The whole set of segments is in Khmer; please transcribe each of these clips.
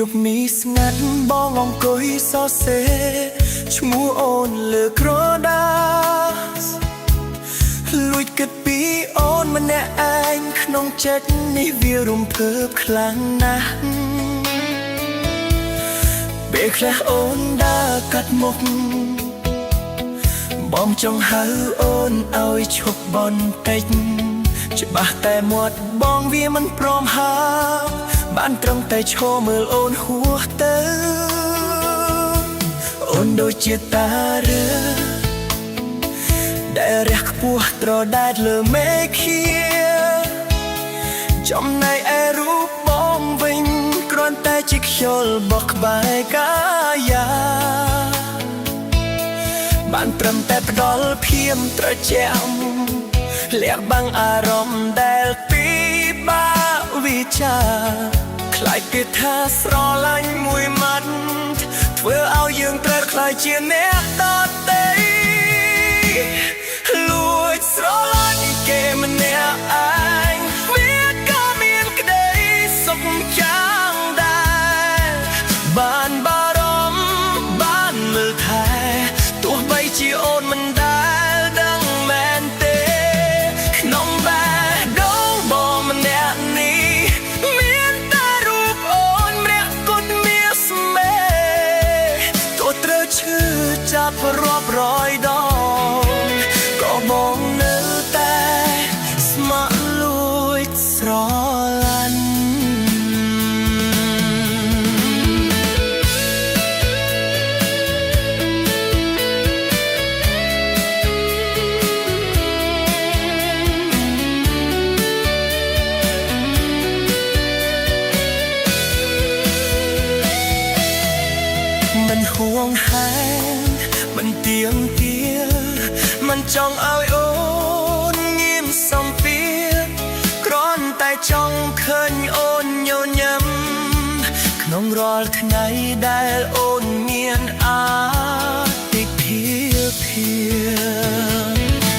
ប់នេះស្ងាត់បងអង្គុយសរសេរឈ្មោះអូនលើក្រដាសលួចគិតពីអូនម្នាក់ឯងក្នុងចិត្តនេះវារំភើបខ្លាំងណាស់ពេលខ្លះអូនដើរកាត់មុខបងចង់ហៅអូនឲ្យឈប់បន្តិចច្បាស់តែមាត់បងវាមិនព្រមហើបានត្រឹមតែឈរមើលអូនហួសទៅអូនដូចជាតារើដែលរះខ្ពស់ត្រដែតលើមេឃាចំណែកឯរូបបងវិញគ្រាន់តែជាខ្យល់បោះក្បែរកាយាបានត្រឹមតែផ្ដល់ភាពត្រជាក់លះបង់អារម្មណ៍ដែលពិបាកវិចារខ្លាចគេថាស្រឡាញ់មួយម៉ាត់ធ្វើឲ្យយើងត្រូវខ្លាចជាអ្នកដទៃលួចស្រឡាញ់គេម្នាក់ឯងវាក៏មានក្តីសុខយ៉ាងដែរបានបារម្ភបានមើលថែទោះបីជាអូនមិនដែលដឹងមែនទេក្នុងបេះដូងបងម្នាក់នេះមានតែរូបអូនម្នាក់គត់មានស្មេទោះត្រូវឈឺចាប់រាប់រយដងក៏បងនៅតែស្ម័គ្រលួចស្រឡាញ់មិនហួងហែងមិនទៀមទាមិនចង់ឲ្យអូនងៀមសំពីគ្រាន់តែចង់ឃើញអូនញញឹមក្នុងរាល់ថ្ងៃដែលអូនមានអាទិភាព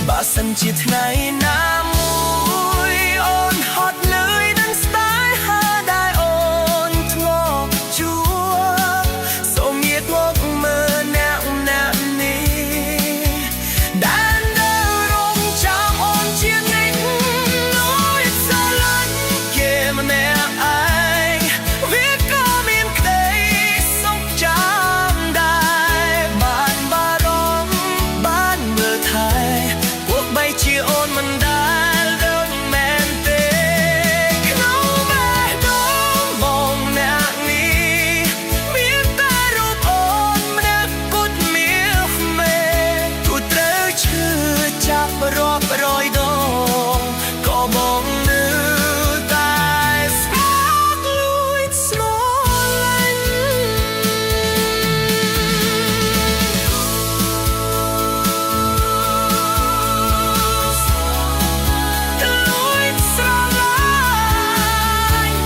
បើសិនជាថ្ងៃណាមួយអូនហត់នឿយនឹងស្នេហាដែលអូនធ្លាប់ជួបសូមងាកមកមើលអ្នកនេះដែលនៅរងចាំអូនជានិច្ចលួចស្រឡាញ់គេម្នាក់ឯងវាក៏មានក្តីសុខចាំដែរបានបារម្ភបានមើលថែទោះបីជាអូនមិនដែលដឹងមែនទេក្នុងបេះដូងបងអ្នកនេះមានតែរូបអូនម្នាក់គត់មានមេទោះត្រូវឈឺចាប់រាប់រយដងក៏បងនៅតែស្ម័គ្រលួចស្រឡាញ់លួចស្រឡាញ់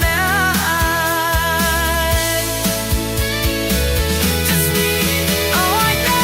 អ្នកឯង Just me oh I know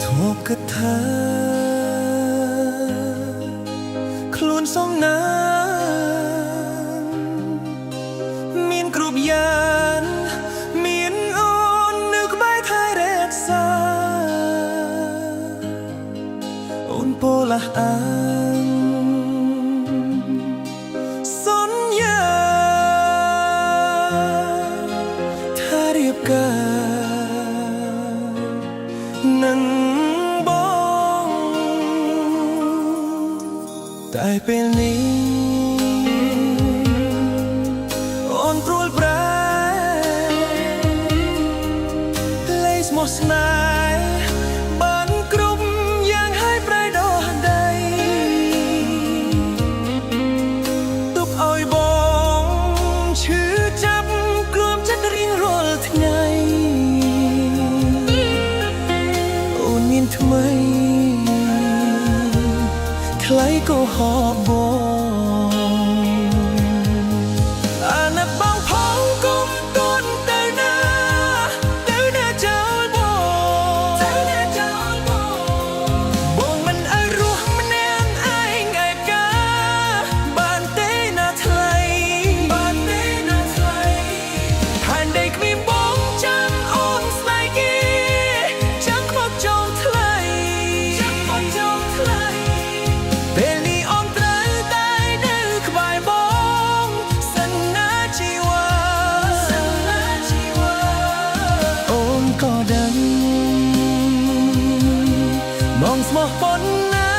Thuộc cái thơខ្លួនសំណាងមានគ្រប់យ៉ាងមានអូននៅក្បែរថែរក្សា ពលះអាង តែពេលនេះអូនព្រួលប្រែលេស្មោះស្នេហ៍បានគ្រប់យ៉ាងហើយប្រែដោះដីទុកឲ្យបងឈឺចាប់គ្រួមចិត្តរៀងរាល់ថ្ងៃអូនមានថ្មីថ្លៃក៏ហបបងអាណិតបងផងគុំតន់ទៅណាចោលបងបងមិនឲ្យរស់ម្នាក់ឯងឯកាបានទេណាថ្លៃហានដីគ្មានបងចាំអូនស្នេហ៍គេចាំខ្វក់ចោលថ្លៃពេលនេះអូនត្រូវតែនៅក្បែរបងសិនណាជីវ៉ាអូនក៏ដឹងបងស្មោះប៉ុណ្ណា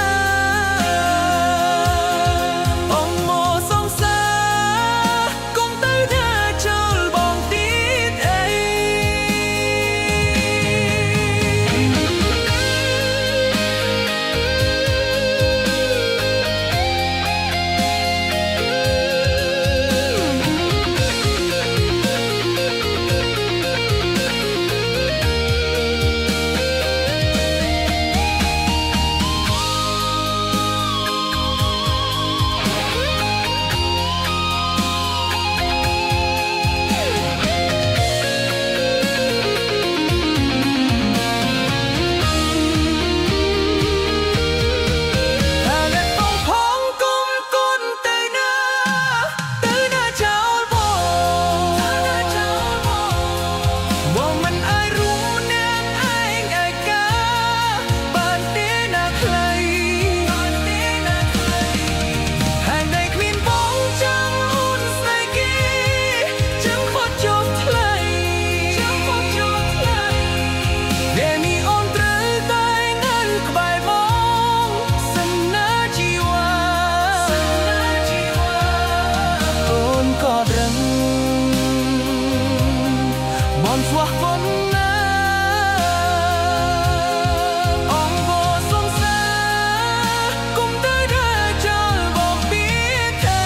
អូនមកសងសារកុំទៅណាចោលបងទៀតអីស្វះប៉ុណ្ណាអង្គមកសងសារកុំទៅដើរចោលបងពីទេ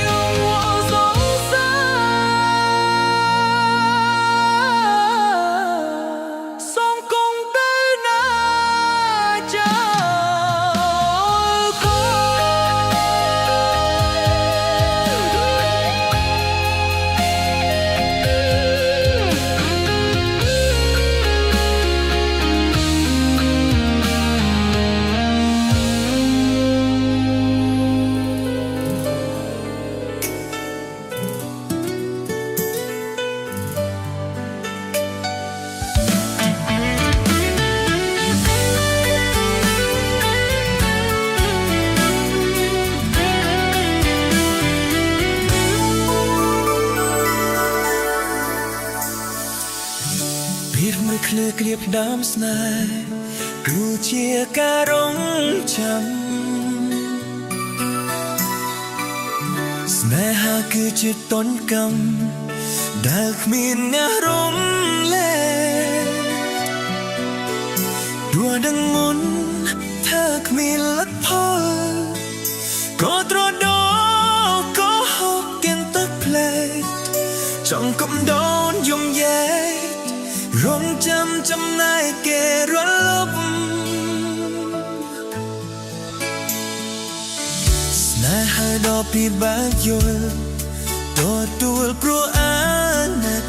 អង្គមកសងសារសូមកុំទៅណាចោលខោមួយឃ្លើក្រៀបដើមស្នេហ៍គឺជាការរងចាំស្នេហាគឺជាតនកម្មដែលគ្មានអ្នករំលែកដួលដឹងមុនថាគ្មានលទ្ធផលក៏ត្រដោក៏ហូបទាំងទឹកភ្លែតចង់កំដូនយំយែរងចាំចំណាយគេរលប់ស្នេហាដ៏ពិបាកយល់ទទួលព្រោះអាណិត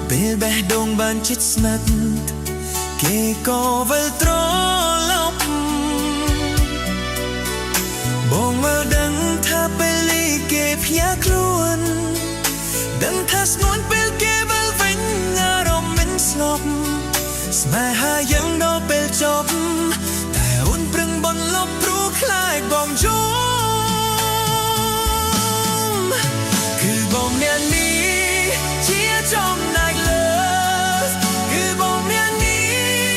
ពេលបេះដូងបានជិតស្និទ្ធគេក៏វិលត្រឡប់បងមើលដឹងថាពេលនេះគេភ្ញាក់ខ្លួនដឹងថាស្ងួនពេលគេវិលវិញអារម្មណ៍មិនស្លប់ស្នេហាយ៉ាងដល់ពេលចប់តែអូនប្រឹងបន្លប់ព្រោះខ្លាចបងយំគឺបងអ្នកនេះជាចំណែកលើគឺបងអ្នកនេះ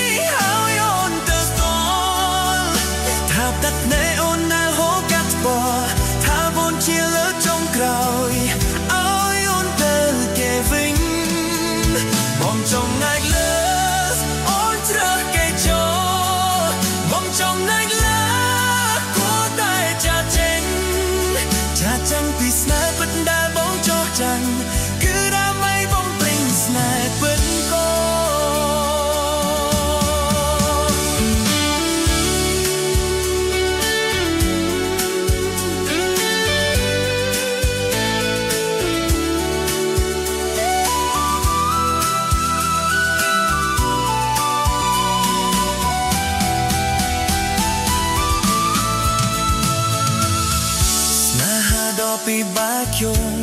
យង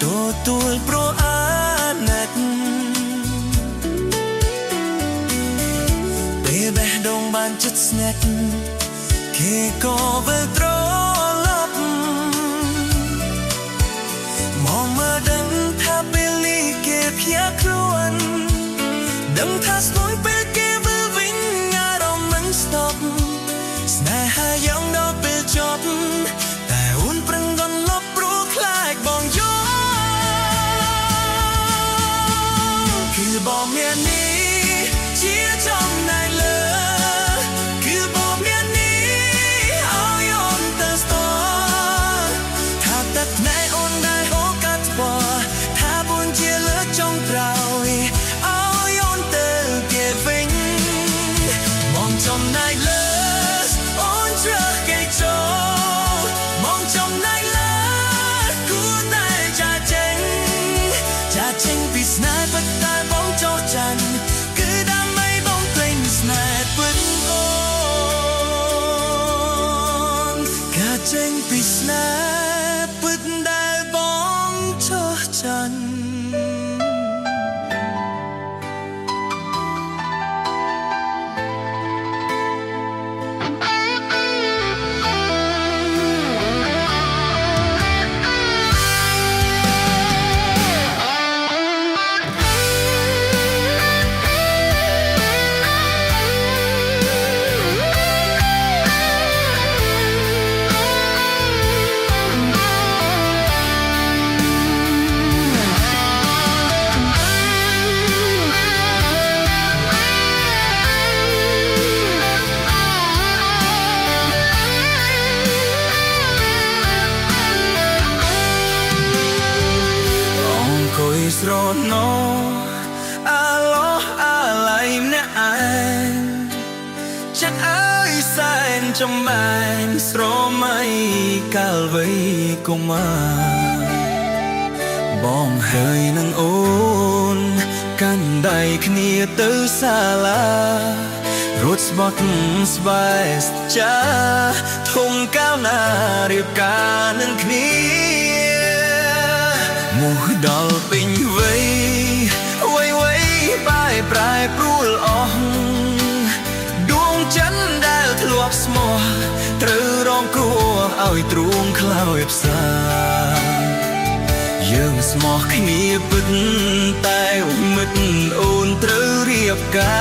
ទទួលព្រោះអាណិតពេលបេះដូងបានជិតស្និទ្ធគេក៏វិលត្រឡប់មកមើលដឹងថាពេលនេះគេភ្ញាក់ខ្លួនដឹងថាស្នួយពេលគេវិលវិញអារម្មណ៍មិនស្ទប់ស្នេហាយ៉ាងដល់ពេលចប់តែអូនប្រឹងកន្លប់ព្រោះខ្លាចបងយល់គឺបងមាននេះជាចំណែកលើគឺបងមាននេះឲ្យអូនទៅស្ទល់ថាទឹកណែអូនដែលហូរកាត់បោះថាបុនជាលើចុងក្រោយឲ្យអូនទៅគេវិញមកចំណែកលើអូនជ្រើសគេចូលមកចំណែកលើគួរតែចាចេញពីស្នេហ៍ពិតតែបងចោះចាញ់គឺដើម្បីបងភ្លេងស្នេហ៍ពិតអូនការចេញពីស្នេហ៍ពិតដែលបងចោះចាញ់ស្រណោអាឡោះអាឡៃម្នាក់ឯងចិត្តអើយសែនចំបែងស្រមៃកាលវ័យកុមារបងហើយនឹងអូនកាន់ដៃគ្នាទៅសាលារត់ស្បត់ស្បែកចាធំកាលណារៀបការនឹងគ្នាមកដល់ពេញវ័យបែបប្រែប្រួលអស់ដួងចិនដែលធ្លាប់ស្មោះត្រូវរងគ្រោះឲ្យទ្រូងខ្លោចផ្សាយើងស្មោះគ្នាពិតតែមិត្តអូនត្រូវរៀបកា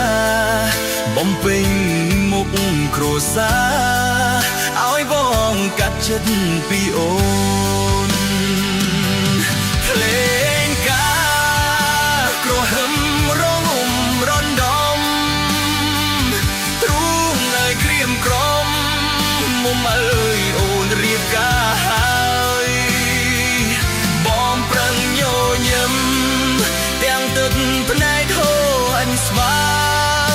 របំពេញមុខគ្រួសារឲ្យបងកាត់ចិត្តពីអូនភ្លេងការគ្រោះហឹមមុំអើយអូនរៀបការហើយបងប្រឹងញញឹមទាំងទឹកភ្នែកហូរអញស្វា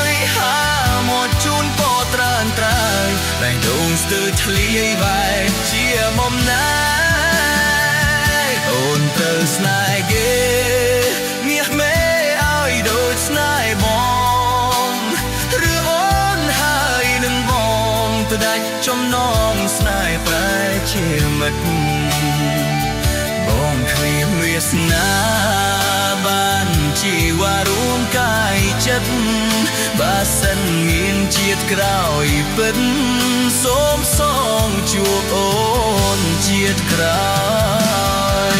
យហាមកជូនពរត្រើនត្រើយតែដងស្ទើរធ្លាយបែបជាមុំណាអូនត្រូវស្នេហ៍គេមាសមេឲ្យដូចស្នេហ៍បងឬអូនហើយនឹងបងទៅដាច់ចំណងស្នេហ៍ប្រែជាមិត្តបងឃ្លៀមវាសនាបានជីវ៉ារួមកាយចិត្តបើសិនមានជាតិក្រោយពិតសូមសងជួបអូនជាតិក្រោយ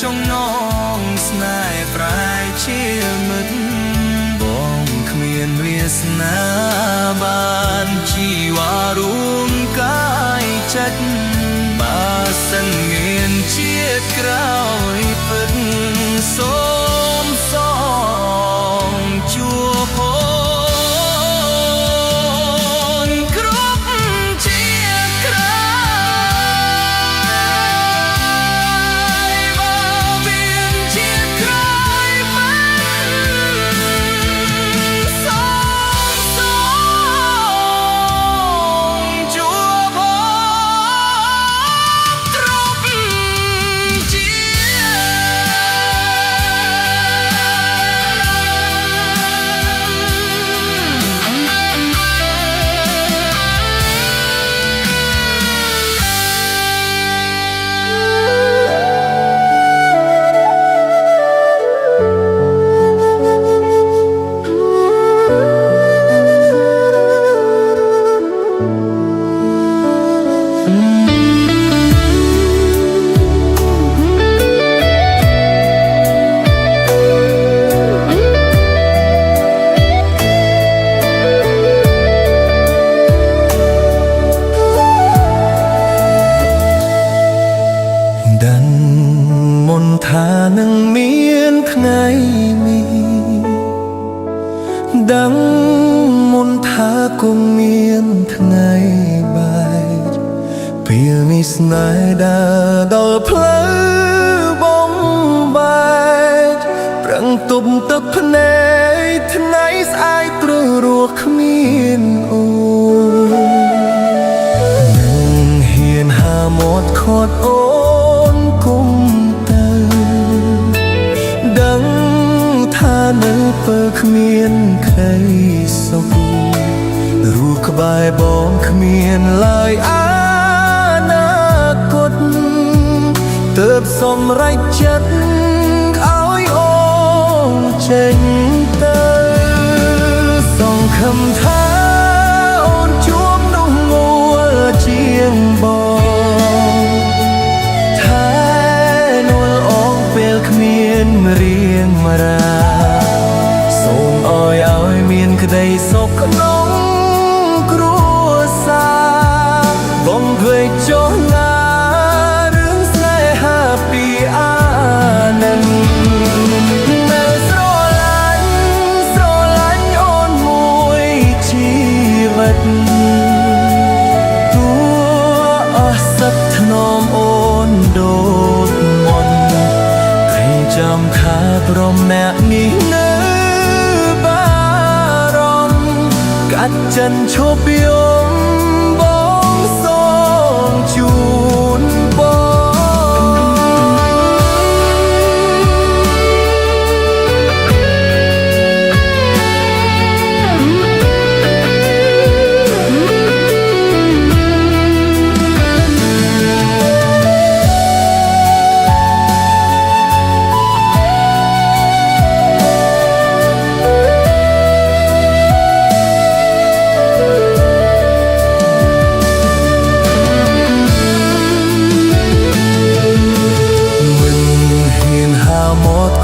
ចងនងស្នេហ៍ប្រែជាមិត្តបងគ្មានវាសនាបានជីវ៉ារួមកាយចិត្តបើសិនងៀនជាតិក្រោយពិតសូមសងជួបផងดันมนทาនឹងមានថ្ងៃនេះดังមនថាគង់មានថ្ងៃបែកពេលនេះស្នេហ៍ដើរដល់ផ្លូវបំបែកប្រឹងទប់ទឹកភ្នែកថ្ងៃស្អែកព្រោះរស់គ្មានអូនឹងហ៊ានហាមាត់ខត់អូគុំទៅដឹងថានៅពេលគ្មានក្តីសុខរូបក្បែរបងគ្មានឡើយអនាគតទើបសម្រេចចិត្តឲ្យអូនចេញទៅសង្ឃឹមថាអូនជួបនោះងល់ជាងបងគ្មានរៀងរាសូមឲ្យមានក្តីសុខក្នុងគ្រួសារបំភ្លេចចុះណារឿងស្នេហាពីអានឹងនៅស្រឡាញ់អូនមួយជីវិតទោះអស់សឹកថ្នមអូនដូចមុនចាំថាព្រមអ្នកនេះនៅបារម្ភកាត់ចិនឈប់យំបងសូមជូនបង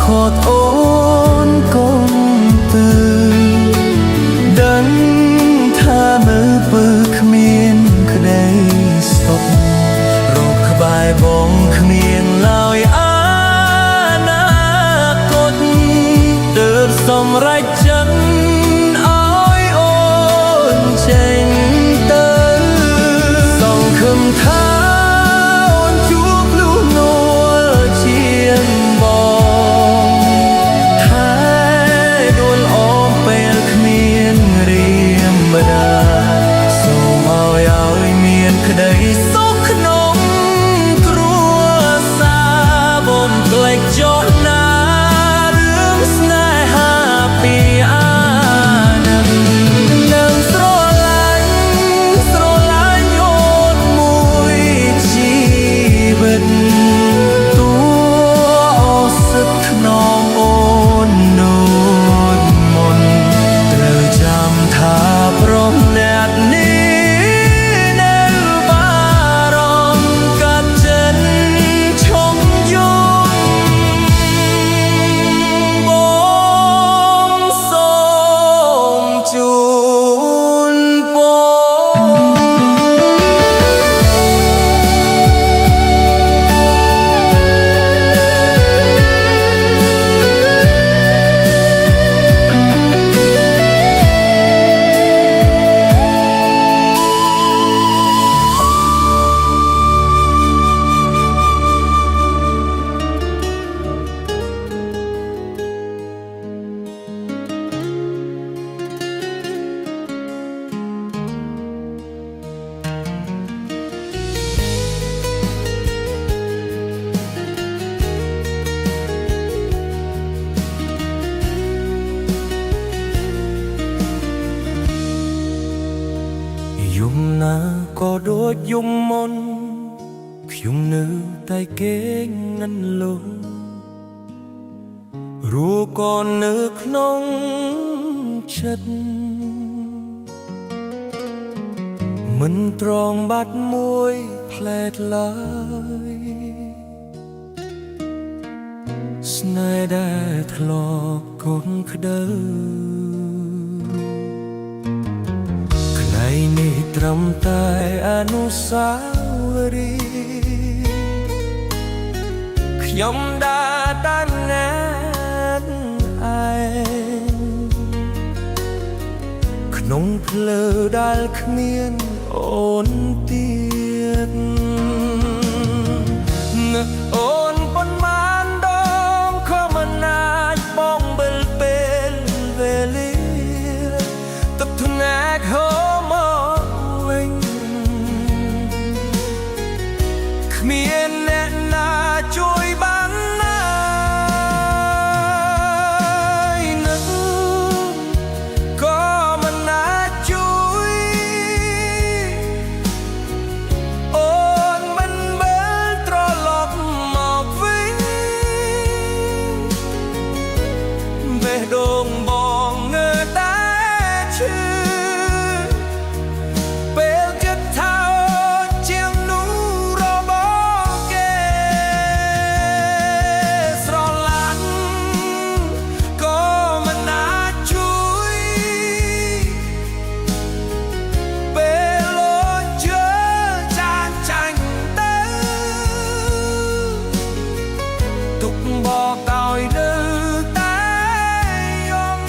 ខត់អូនកុំទៅដឹងថាមើលពើគ្មានក្តីសុខរកក្បែរបងគ្មានឡើយអនាគតទើបសម្រេចចិត្តឲ្យអូនចេញទៅសង្ឃឹមថាអូនជួបលុះនល់ជាងបងសូមឲ្យមានក្តីសុខក្នុងគ្រួសារបំភ្លេចចុះណារឿងស្នេហាពីអានឹងនឹងស្រឡាញ់អូនមួយជីវិតទោះអស់សឹកថ្នមអូនដូចមុនត្រូវចាំថាព្រមអ្នកនេះនៅបា ក៏ដូចយំមុនខ្ញុំនៅតែគេងណាន់លងរួក៏នៅក្នុងចិត្តមិនត្រង់បាត់មួយផ្លែតឡើយស្នេហ៍ដែលធ្លាប់កូនក្ដៅថ្ងៃនេះត្រឹមតែអនុស្សាវរីយ៍ខ្ញុំដើរតាមណាត់ឯងក្នុងផ្លូវដែលគ្មានអូនទៀតនឹកអូនប៉ុន្មានដងក៏មិនអាចបងបិលពេលវេលាទឹកថ្នាក់ហូរមកវិញគ្មានអ្នកណាជួយបានណាយនឹកក៏មិនអាចជួយអូនមិនវិលត្រឡប់មកវិញបេះដូងបងនៅតែឈឺពេលគិតថាជាងនោះរបស់គេស្រឡាញ់ក៏មិនអាចជួយពេលលោជើចាញ់ចាញ់ទៅទុកបកឲ្យនៅតែយំ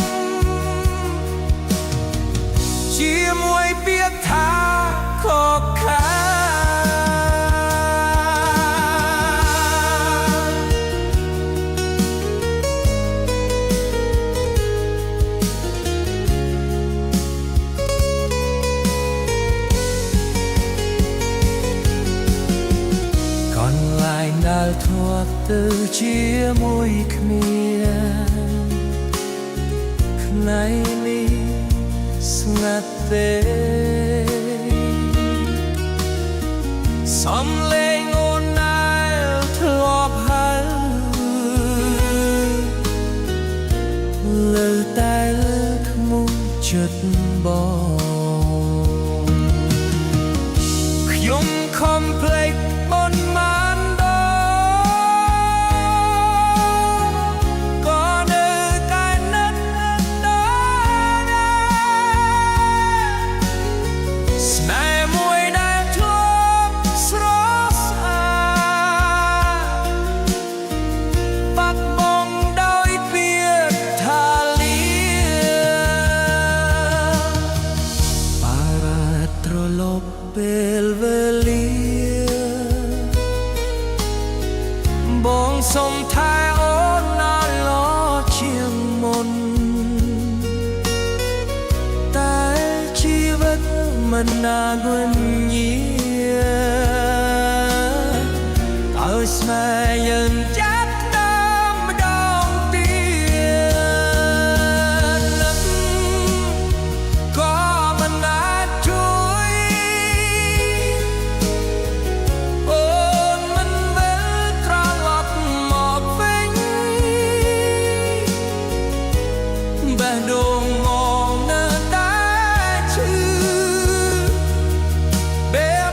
ជាមួយពាក្យថាខកខានកន្លែងដែលធ្លាប់ទៅជាមួយគ្នាថ្ងៃនេះស្ងាត់ទេសំឡេងអូនដែលធ្លាប់ហើយលើតែលើធ្មង់ចិត្តបងខ្ញុំខំភ្លេចប៉ុន្មានដងក៏នៅតែនឹកដល់ដែរស្នេហ៍មួយដែលធ្លាប់ស្រស់ស្អាតបាត់បង់ដោយពាក្យថាលាបារតត្រឡប់ពេលវេលាបងសុំថែអូនណាល្អជាងមុនតែជីវិតមិនណាវិញ្ញាឲ្យស្នេហ៍យើងចាប់ដើមម្ដងទៀតនឹកក៏មិនអាចជួយអូនមិនវិលត្រឡប់មកវិញបេះដូងមកនៅតែឈឺពេល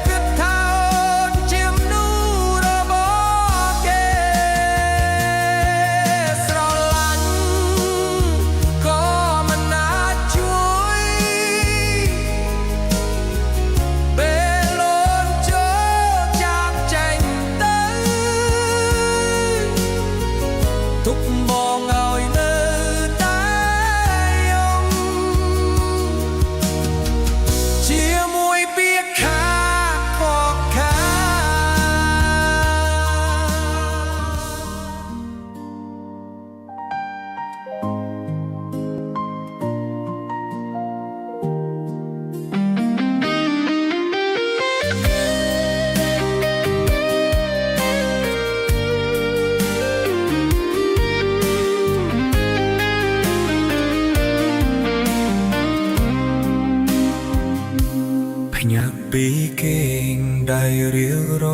គេងដែលរៀងរ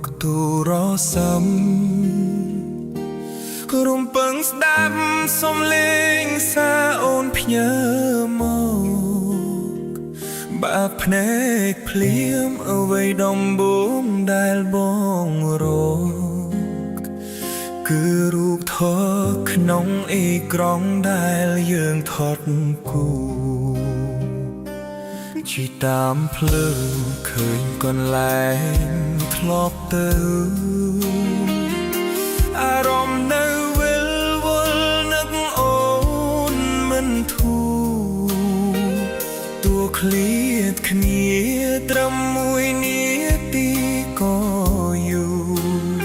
កទូរស័ព្ទរំពឹងស្ដាប់សំឡេងសារអូនផ្ញើមកបាក់ភ្នែកភ្លៀមអ្វីដំបូងដែលបងរកគឺរូបថតក្នុងអេក្រង់ដែលយើងថតគូជីតាមភ្លើងឃើញកន្លែងធ្លាប់ទៅអារម្មណ៍នៅវិលវល់នឹកអូនមិនធូរតួឃ្លាតគ្នាត្រឹមមួយនាទីក៏យូរ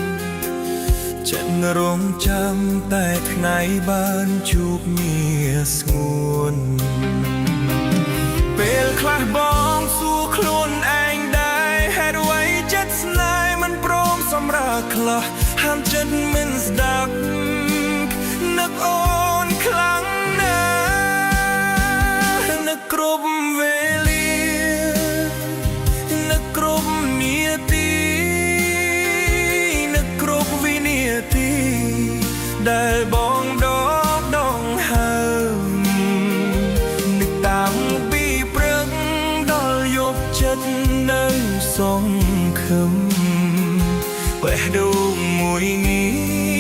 ចិត្តរងចាំតែថ្ងៃបានជួបងារស្ងួនពេលខ្លះបងសួរខ្លួនឯងដែរហេតុអ្វីចិត្តស្នេហ៍មិនព្រមសម្រាប់ខ្លះហាមចិត្តមិនស្ដាប់នឹកអូនខ្លាំងណាស់នឹកគ្រប់វេលានឹកគ្រប់នាទីនឹកគ្រប់វិនាទីដែលបងដកដង្ហើមនឹកតាំងពីព្រឹកដល់យប់ចិត្តនៅសង្ឃឹមបេះដូងមួយនេះ